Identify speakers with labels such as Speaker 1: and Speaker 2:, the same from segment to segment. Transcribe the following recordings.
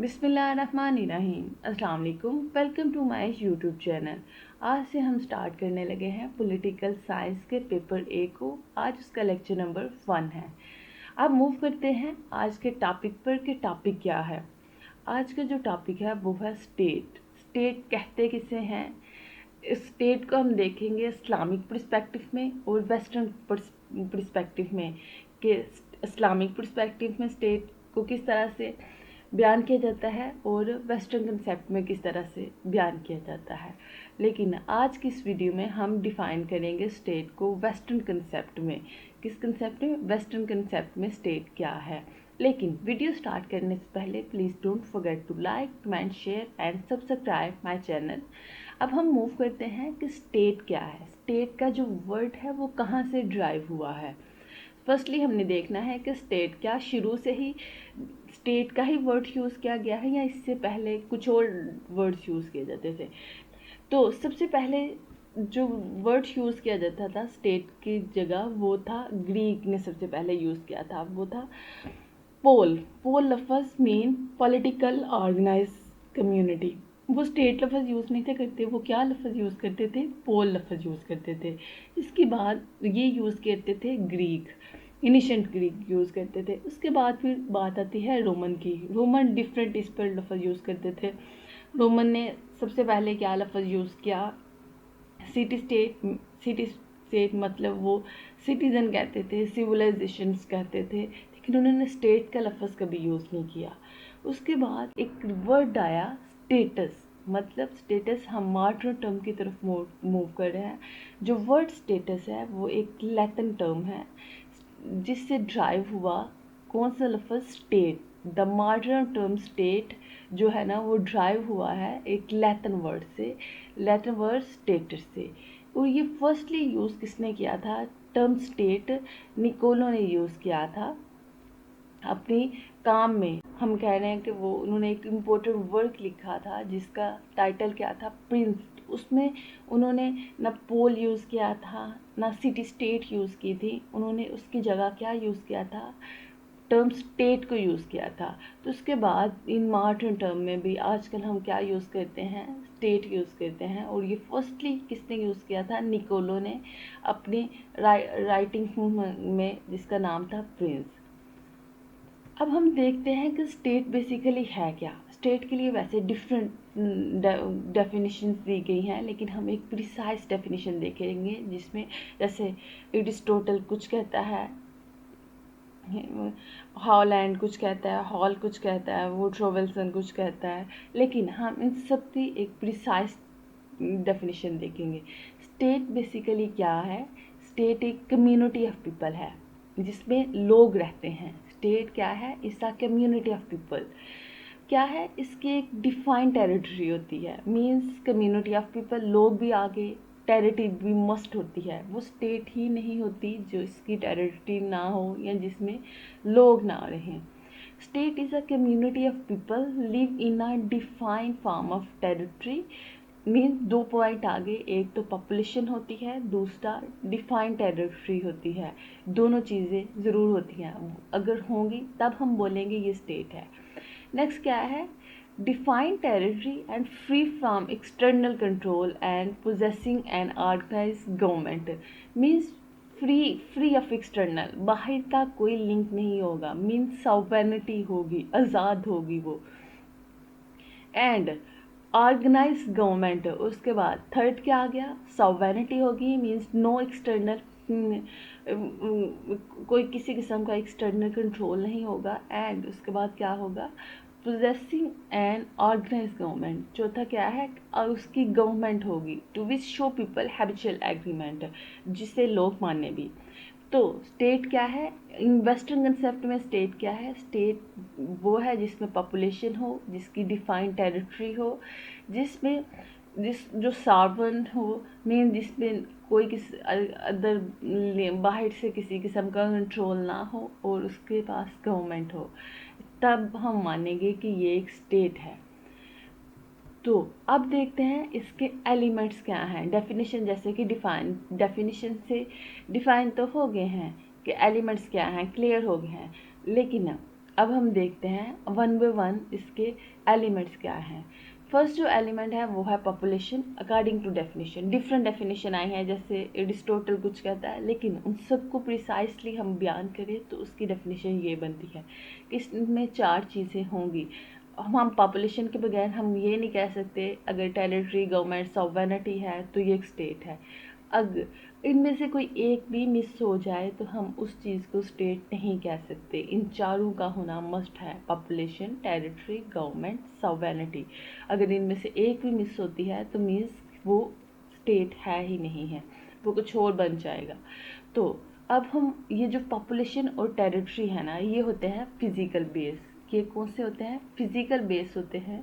Speaker 1: बिस्मिल्लाहिर्रहमानिर्रहीम। अस्सलाम वालेकुम। Welcome to my YouTube channel. आज से हम स्टार्ट करने लगे हैं पॉलिटिकल साइंस के पेपर ए को। आज उसका लेक्चर नंबर 1 है। अब मूव करते हैं आज के टॉपिक पर कि टॉपिक क्या है। आज का जो टॉपिक है वो है स्टेट। स्टेट कहते किसे हैं। स्टेट को हम देखेंगे इस्लामिक पर्सपेक्टिव में और वेस्टर्न पर्सपेक्टिव में कि इस्लामिक पर्सपेक्टिव में स्टेट को किस तरह से बयान किया जाता है और वेस्टर्न कंसेप्ट में किस तरह से बयान किया जाता है। लेकिन आज की इस वीडियो में हम डिफ़ाइन करेंगे स्टेट को वेस्टर्न कंसेप्ट में। किस कंसेप्ट में? वेस्टर्न कंसेप्ट में स्टेट क्या है। लेकिन वीडियो स्टार्ट करने से पहले please don't forget to like, comment, share and subscribe my channel. अब हम मूव करते हैं कि स्टेट क्या है। स्टेट का जो वर्ड है वो कहाँ से ड्राइव हुआ है। फर्स्टली हमने देखना है कि स्टेट क्या शुरू से ही स्टेट का ही वर्ड यूज़ किया गया है या इससे पहले कुछ और वर्ड्स यूज़ किए जाते थे। तो सबसे पहले जो वर्ड यूज़ किया जाता था स्टेट की जगह वो था, ग्रीक ने सबसे पहले यूज़ किया था, वो था पोल। पोल लफ्ज़ मीन पॉलिटिकल ऑर्गेनाइज कम्युनिटी। वो स्टेट लफ्ज़ यूज़ नहीं थे करते, वो क्या लफ्ज़ यूज़ करते थे? पोल लफ्ज़ यूज़ करते थे। इसके बाद ये यूज़ करते थे ग्रीक, एनिशेंट ग्रीक यूज़ करते थे। उसके बाद फिर बात आती है रोमन की। रोमन डिफरेंट इस पर लफ्ज़ यूज़ करते थे। रोमन ने सबसे पहले क्या लफ्ज़ यूज़ किया? City state. सिटी स्टेट मतलब वो सिटीज़न कहते थे, सिविलाइजेशंस कहते थे, लेकिन उन्होंने स्टेट का लफ्ज़ कभी यूज़ नहीं किया। उसके बाद एक वर्ड आया स्टेटस। मतलब स्टेटस हम मॉडर्न टर्म की तरफ मूव कर रहे हैं। जो वर्ड स्टेटस है वो एक लैटिन टर्म है जिससे ड्राइव हुआ कौन सा लफ्ज़? State. The modern term state जो है ना वो ड्राइव हुआ है एक लैटिन वर्ड से, लैटिन वर्ड स्टेटस से। और ये फर्स्टली यूज़ किसने किया था? टर्म स्टेट निकोलो ने यूज़ किया था अपनी काम में। हम कह रहे हैं कि वो उन्होंने एक इम्पोर्टेंट वर्क लिखा था जिसका टाइटल क्या था? प्रिंस। उसमें उन्होंने ना पोल यूज़ किया था ना सिटी स्टेट यूज़ की थी, उन्होंने उसकी जगह क्या यूज़ किया था? टर्म स्टेट को यूज़ किया था। तो उसके बाद इन मॉडर्न टर्म में भी आजकल हम क्या यूज़ करते हैं? स्टेट यूज़ करते हैं। और ये फर्स्टली किसने यूज़ किया था? निकोलो ने अपनी राइटिंग में जिसका नाम था प्रिंस। अब हम देखते हैं कि स्टेट बेसिकली है क्या। स्टेट के लिए वैसे डिफरेंट डेफिनेशंस दी गई हैं, लेकिन हम एक प्रिसाइज डेफिनेशन देखेंगे जिसमें जैसे एरिस्टोटल कुछ कहता है, हॉलैंड कुछ कहता है, हॉल कुछ कहता है, वुडरो विल्सन कुछ कहता है, लेकिन हम इन सब की एक प्रिसाइज डेफिनेशन देखेंगे। स्टेट बेसिकली क्या है? स्टेट एक कम्युनिटी ऑफ पीपल है जिसमें लोग रहते हैं। स्टेट क्या है? It's a community of people. क्या है? इसकी एक डिफाइंड टेरिटरी होती है। मींस कम्युनिटी ऑफ पीपल, लोग भी आगे, टेरिटरी भी मस्ट होती है। वो स्टेट ही नहीं होती जो इसकी टेरिटरी ना हो या जिसमें लोग ना रहें। State is a community of people live in a defined form of territory. Means 2 point आगे, एक तो पॉपुलेशन होती है, दूसरा डिफाइंड टेरिटरी होती है। दोनों चीज़ें ज़रूर होती हैं, अगर होंगी तब हम बोलेंगे ये स्टेट है। नेक्स्ट क्या है? Defined territory and free from external control and possessing an organise government. Means free of external, बाहर का कोई लिंक नहीं होगा। मीन्स सॉवरेनिटी होगी, आज़ाद होगी वो। And organise government. उसके बाद थर्ड क्या आ गया? सॉवरेनिटी होगी। मीन्स नो एक्सटर्नल, कोई किसी किस्म का एक्सटर्नल कंट्रोल नहीं होगा। एंड उसके बाद क्या होगा? Possessing an organise government. चौथा क्या है? और उसकी गवर्नमेंट होगी to which show people habitual agreement, जिसे लोग माने भी। तो स्टेट क्या है? इन वेस्टर्न कंसेप्ट में स्टेट क्या है? स्टेट वो है जिसमें पॉपुलेशन हो, जिसकी डिफाइंड टेरिटरी हो, जिसमें जो सार्वन हो, मीन जिसमें कोई किसी अदर बाहर से किसी किस्म का कंट्रोल ना हो और उसके पास गवर्नमेंट हो, तब हम मानेंगे कि ये एक स्टेट है। तो अब देखते हैं इसके एलिमेंट्स क्या हैं। डेफिनेशन जैसे कि डेफिनेशन से डिफाइन तो हो गए हैं कि एलिमेंट्स क्या हैं, क्लियर हो गए हैं। लेकिन अब हम देखते हैं वन बाय वन इसके एलिमेंट्स क्या हैं। फर्स्ट जो एलिमेंट है वो है population according to definition. Different definition आई हैं, जैसे एरिस्टोटल कुछ कहता है, लेकिन उन सबको प्रिसाइसली हम बयान करें तो उसकी डेफिनेशन ये बनती है कि इसमें 4 चीज़ें होंगी। हम पॉपुलेशन के बगैर हम ये नहीं कह सकते अगर टेरिटरी, गवर्नमेंट, सॉवरेनिटी है तो ये एक स्टेट है। अगर इनमें से कोई एक भी मिस हो जाए तो हम उस चीज़ को स्टेट नहीं कह सकते। इन चारों का होना मस्ट है, पॉपुलेशन, टेरिटरी, गवर्नमेंट, सॉवरेनिटी। अगर इनमें से एक भी मिस होती है तो मीन्स वो स्टेट है ही नहीं है, वो कुछ और बन जाएगा। तो अब हम ये जो पॉपुलेशन और टेरिटरी है ना, ये होते हैं फिजिकल बेस। ये कौन से होते हैं? फिजिकल बेस होते हैं।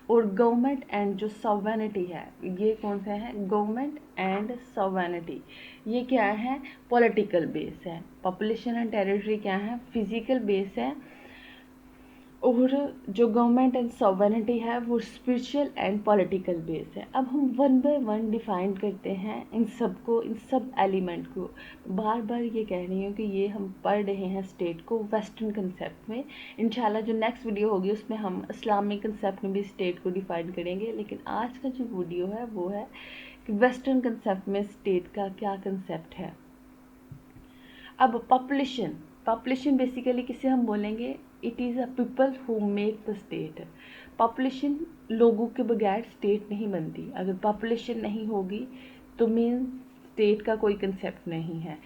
Speaker 1: और गवर्नमेंट एंड जो सॉवरेनिटी है, ये कौन से हैं? गवर्नमेंट एंड सॉवरेनिटी, ये क्या है? पॉलिटिकल बेस है। पॉपुलेशन एंड टेरिटरी क्या है? फिजिकल बेस है। और जो गवर्नमेंट एंड सॉवरेनिटी है वो स्पिरिचुअल एंड पॉलिटिकल बेस है। अब हम वन बाय वन डिफाइन करते हैं इन सब को, इन सब एलिमेंट को। बार बार ये कह रही हूँ कि ये हम पढ़ रहे हैं स्टेट को वेस्टर्न कंसेप्ट में। इंशाल्लाह जो नेक्स्ट वीडियो होगी उसमें हम इस्लामिक कंसेप्ट में भी स्टेट को डिफाइन करेंगे, लेकिन आज का जो वीडियो है वो है कि वेस्टर्न कंसेप्ट में स्टेट का क्या कंसेप्ट है। अब पॉपुलेशन बेसिकली किसे हम बोलेंगे? It is a people who make the state. Population लोगों के बगैर स्टेट नहीं बनती। अगर पॉपुलेशन नहीं होगी तो मीन स्टेट का कोई कंसेप्ट नहीं है।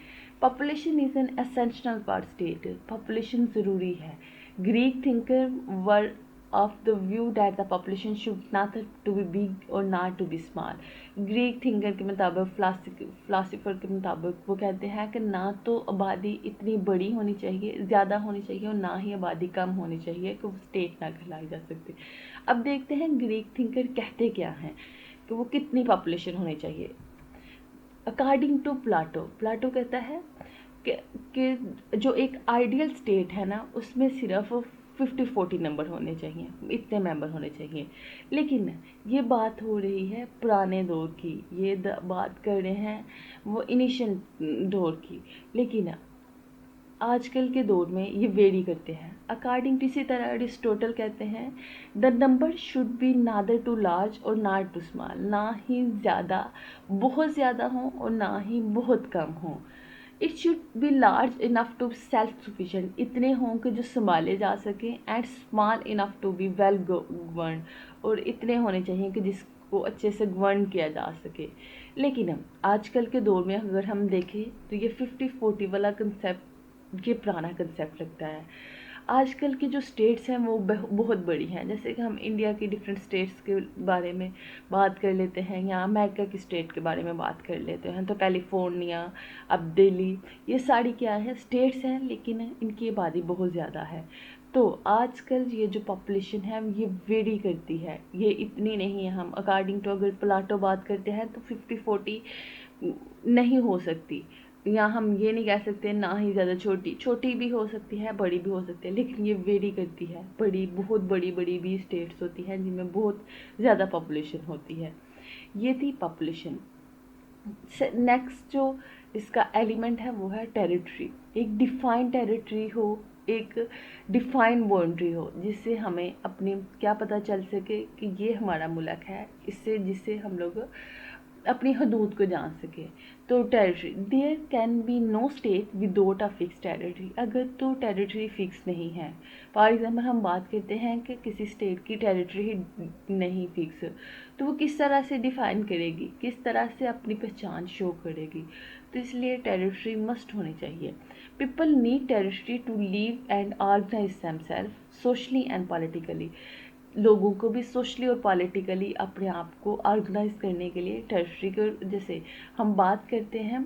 Speaker 1: Population is an essential part state. Population ज़रूरी है। Greek thinker were of the view that the population should not to be big or not to be small। Greek thinker के मुताबिक, philosopher के मुताबिक वो कहते हैं कि ना तो आबादी इतनी बड़ी होनी चाहिए, ज़्यादा होनी चाहिए, और ना ही आबादी कम होनी चाहिए कि वो स्टेट ना कहलाई जा सकती। अब देखते हैं ग्रीक थिंकर कहते क्या हैं कि वो कितनी पॉपुलेशन होनी चाहिए। अकॉर्डिंग टू प्लाटो कहता है कि जो एक आइडियल स्टेट है ना उसमें सिर्फ 50-40 नंबर होने चाहिए, इतने मेंबर होने चाहिए। लेकिन ये बात हो रही है पुराने दौर की, ये बात कर रहे हैं वो इनिशियल दौर की। लेकिन आजकल के दौर में ये वेरी करते हैं अकॉर्डिंग टू, इसी तरह एरिस्टोटल कहते हैं the number should be neither too large और नॉट टू स्मॉल। ना ही ज़्यादा, बहुत ज़्यादा हो और ना ही बहुत कम हो। It should be large enough to self sufficient, इतने हों कि जो संभाले जा सकें, and small enough to be well govern, और इतने होने चाहिए कि जिसको अच्छे से गवर्न किया जा सके। लेकिन हम आजकल के दौर में अगर हम देखें तो ये 50-40 वाला कंसेप्ट ये पुराना कंसेप्ट लगता है। आजकल की जो स्टेट्स हैं वो बहुत बड़ी हैं। जैसे कि हम इंडिया की डिफरेंट स्टेट्स के बारे में बात कर लेते हैं, या अमेरिका की स्टेट के बारे में बात कर लेते हैं, तो कैलिफोर्निया, अब दिल्ली, ये सारी क्या है? स्टेट्स हैं, लेकिन इनकी आबादी बहुत ज़्यादा है। तो आजकल ये जो पॉपुलेशन है ये वेरी करती है, ये इतनी नहीं है। हम अकॉर्डिंग टू अगर प्लाटो बात करते हैं तो 50-40 नहीं हो सकती, या हम ये नहीं कह सकते ना ही ज़्यादा छोटी भी हो सकती है, बड़ी भी हो सकती है, लेकिन ये वेरी करती है। बहुत बड़ी बड़ी भी स्टेट्स होती हैं जिनमें बहुत ज़्यादा पॉपुलेशन होती है। ये थी पॉपुलेशन। नेक्स्ट जो इसका एलिमेंट है वो है टेरिटरी। एक डिफाइंड टेरिटरी हो, एक डिफाइंड बाउंड्री हो, जिससे हमें अपनी क्या पता चल सके कि ये हमारा मुल्क है, इससे जिससे हम लोग अपनी हदूद को जान सके। तो territory, there can be no state without a fix territory. अगर तो टेरिटरी फिक्स नहीं है, फॉर एग्जांपल हम बात करते हैं कि किसी स्टेट की टेरिटरी ही नहीं फिक्स, तो वो किस तरह से डिफाइन करेगी, किस तरह से अपनी पहचान शो करेगी? तो इसलिए टेरिटरी मस्ट होनी चाहिए। People need territory to live and organise themselves socially and politically. लोगों को भी सोशली और पॉलिटिकली अपने आप को ऑर्गेनाइज करने के लिए टेरिटरी को, जैसे हम बात करते हैं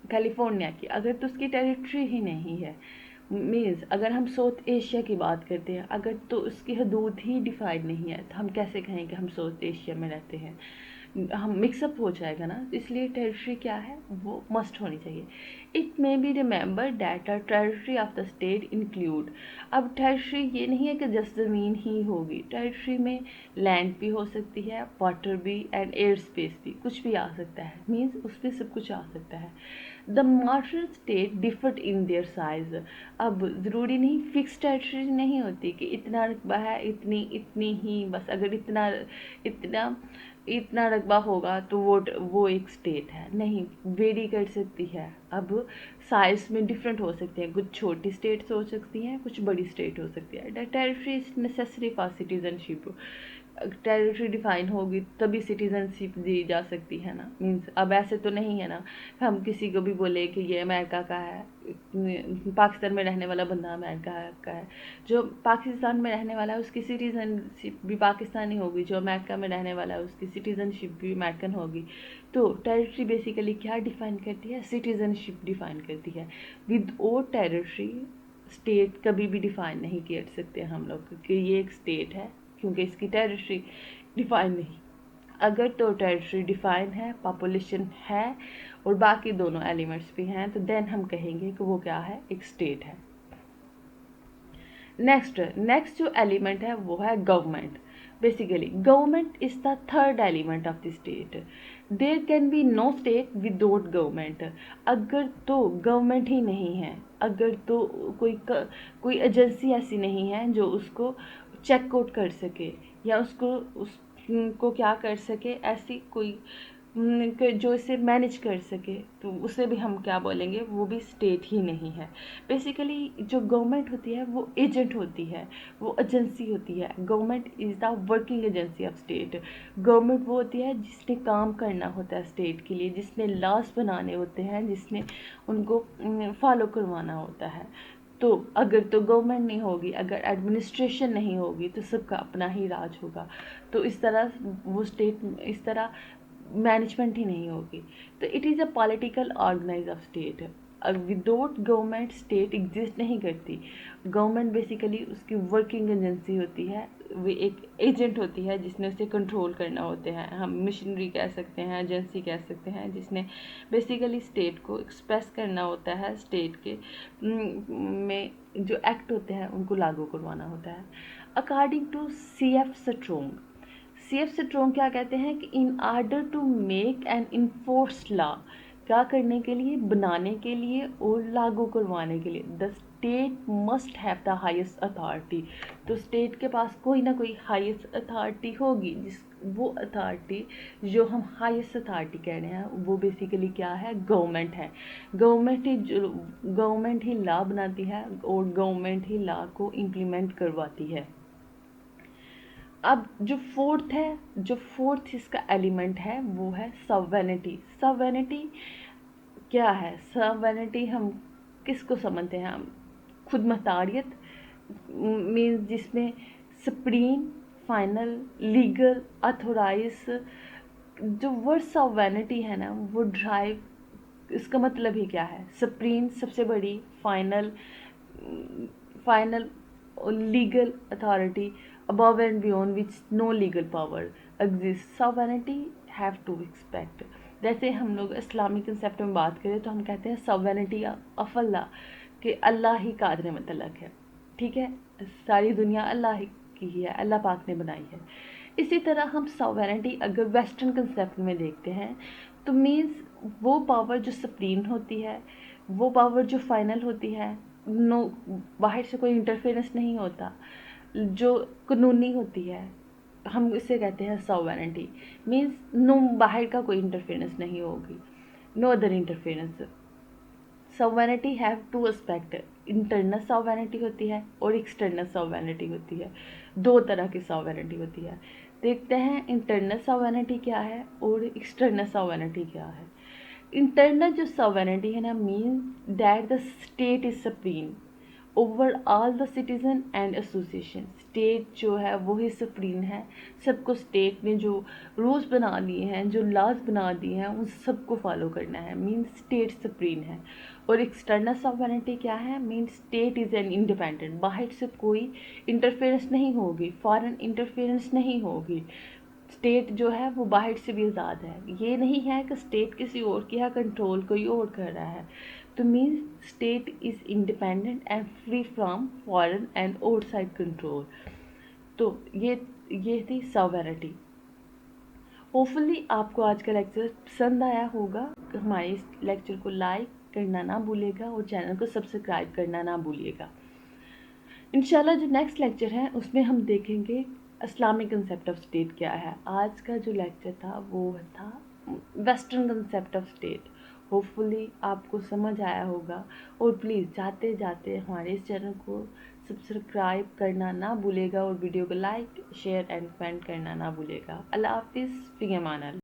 Speaker 1: कैलिफोर्निया की, अगर तो उसकी टेरिटरी ही नहीं है, मीन्स अगर हम साउथ एशिया की बात करते हैं, अगर तो उसकी हदूद ही डिफाइंड नहीं है, तो हम कैसे कहें कि हम साउथ एशिया में रहते हैं? हम मिक्सअप हो जाएगा ना, इसलिए टेरिटरी क्या है वो मस्ट होनी चाहिए। It may be remember that a territory of the state include. अब टेरिटरी ये नहीं है कि जस्ट ज़मीन ही होगी, टेरिटरी में लैंड भी हो सकती है, वाटर भी एंड एयर स्पेस भी, कुछ भी आ सकता है, मीन्स उस पर सब कुछ आ सकता है। The marshal state differed in their size. अब ज़रूरी नहीं, फिक्स टेरिटरी नहीं होती कि इतना रकबा है, इतनी इतनी ही बस, अगर इतना इतना इतना रकबा होगा तो वो एक स्टेट है, नहीं, वेरी कर सकती है। अब साइज में डिफरेंट हो सकते हैं, कुछ छोटी स्टेट्स हो सकती हैं, कुछ बड़ी स्टेट हो सकती है। Territory is necessary for citizenship. Territory define होगी तभी सिटीजनशिप दी जा सकती है ना, मीन्स अब ऐसे तो नहीं है ना हम किसी को भी बोले कि ये अमेरिका का है, पाकिस्तान में रहने वाला बंदा अमेरिका का है, जो पाकिस्तान में रहने वाला है उसकी सिटीजनशिप भी पाकिस्तानी होगी, जो अमेरिका में रहने वाला है उसकी सिटीजनशिप भी अमेरिकन होगी। तो टेरिटरी बेसिकली क्या डिफाइन करती है, सिटीजनशिप डिफाइन करती है। विद ओ टेरिटरी स्टेट कभी भी डिफाइन नहीं कर सकते हम लोग कि ये एक स्टेट है, क्योंकि इसकी टेरिटरी डिफाइन नहीं। अगर तो टेरिटरी डिफाइन है, पॉपुलेशन है और बाकी दोनों एलिमेंट्स भी हैं, तो देन हम कहेंगे कि वो क्या है, एक स्टेट है। नेक्स्ट जो एलिमेंट है वो है government. Basically government is the third element of the state. There can be no state without government. अगर तो गवर्नमेंट ही नहीं है, अगर तो कोई एजेंसी ऐसी नहीं है जो उसको चेक आउट कर सके या उसको क्या कर सके, ऐसी कोई जो इसे मैनेज कर सके, तो उसे भी हम क्या बोलेंगे, वो भी स्टेट ही नहीं है। बेसिकली जो गवर्नमेंट होती है वो एजेंट होती है, वो एजेंसी होती है। Government is the working agency of state. Government वो होती है जिसने काम करना होता है स्टेट के लिए, जिसने लॉज बनाने होते हैं, जिसने उनको फॉलो करवाना होता है। तो अगर तो गवर्नमेंट नहीं होगी, अगर एडमिनिस्ट्रेशन नहीं होगी, तो सबका अपना ही राज होगा। तो इस तरह वो स्टेट इस तरह मैनेजमेंट ही नहीं होगी। तो it is a political organise of state. Without government state exist नहीं करती। गवर्नमेंट बेसिकली उसकी वर्किंग एजेंसी होती है, वो एक एजेंट होती है जिसने उसे कंट्रोल करना होते हैं, हम मिशनरी कह सकते हैं, एजेंसी कह सकते हैं, जिसने बेसिकली स्टेट को एक्सप्रेस करना होता है, स्टेट के में जो एक्ट होते हैं उनको लागू करवाना होता है। According to C.F. Strong, C.F. Strong क्या कहते हैं कि in order to make and enforce law, क्या करने के लिए, बनाने के लिए और लागू करवाने के लिए, the state must have the highest authority. तो स्टेट के पास कोई ना कोई हाईएस्ट अथॉरिटी होगी, जिस वो अथॉरिटी जो हम हाईएस्ट अथॉरिटी कह रहे हैं वो बेसिकली क्या है, गवर्नमेंट है। गवर्नमेंट ही लॉ बनाती है और गवर्नमेंट ही लॉ को इम्प्लीमेंट करवाती है। अब जो फोर्थ इसका एलिमेंट है वो है सॉवरेनिटी। सॉवरेनिटी क्या है, सॉवरेनिटी हम किसको समझते हैं, हम खुद मुख्तारियत, मीन्स जिसमें सुप्रीम, फाइनल, लीगल, अथोराइज। जो वर्ड सॉवरेनिटी है ना वो ड्राइव, इसका मतलब ही क्या है, सुप्रीम सबसे बड़ी, final legal authority, above and beyond which no legal power exists. Sovereignty have to respect. जैसे हम लोग इस्लामी कंसेप्ट में बात करें तो हम कहते हैं सॉवरेनिटी ऑफ अल्लाह, कि अल्लाह ही कादर मुतल्लक है, ठीक है, सारी दुनिया अल्लाह की ही है, अल्लाह पाक ने बनाई है। इसी तरह हम सॉवरेनिटी अगर वेस्टर्न कंसेप्ट में देखते हैं तो मीन्स वो पावर जो सुप्रीम होती है, वो पावर जो फाइनल होती है, नो, बाहर से कोई इंटरफेरेंस नहीं होता, जो कानूनी होती है, हम इसे कहते हैं सॉवरेनिटी। मीन्स नो, बाहर का कोई इंटरफेरेंस नहीं होगी, no other interference. Sovereignty have two aspect, internal sovereignty होती है और एक्सटर्नल सॉवरेनिटी होती है, दो तरह की सॉवरेनिटी होती है। देखते हैं इंटरनल सॉवरेनिटी क्या है और एक्सटर्नल सॉवरेनिटी क्या है। इंटरनल जो सॉवरेनिटी है ना, means that the state is supreme over all the citizen and association. State जो है वही सुप्रीम है, सबको स्टेट ने जो रूल्स बना दिए हैं, जो लॉज बना दिए हैं, उन सबको फॉलो करना है, मीन्स स्टेट सुप्रीम है। और एक्सटर्नल सॉवरेनिटी क्या है, means state is an independent, बाहर से कोई इंटरफेरेंस नहीं होगी, फॉरेन इंटरफेरेंस नहीं होगी, स्टेट जो है वो बाहर से भी आज़ाद है। ये नहीं है कि स्टेट किसी और की है, कंट्रोल कोई और कर रहा है। तो means state is independent and free from foreign and outside control. तो ये थी सॉवरेनिटी। होपफुली आपको आज का लेक्चर पसंद आया होगा। हमारे इस लेक्चर को लाइक करना ना भूलिएगा और चैनल को सब्सक्राइब करना ना भूलिएगा। इंशाल्लाह जो नेक्स्ट लेक्चर है उसमें हम देखेंगे इस्लामिक कंसेप्ट ऑफ स्टेट क्या है। आज का जो लेक्चर था वो था western concept of state. Hopefully आपको समझ आया होगा। और प्लीज़ जाते जाते हमारे इस चैनल को सब्सक्राइब करना ना भूलेगा और वीडियो को लाइक शेयर एंड कमेंट करना ना भूलेगा। अल्लाह हाफिज़, फ़ी अमान अल्लाह।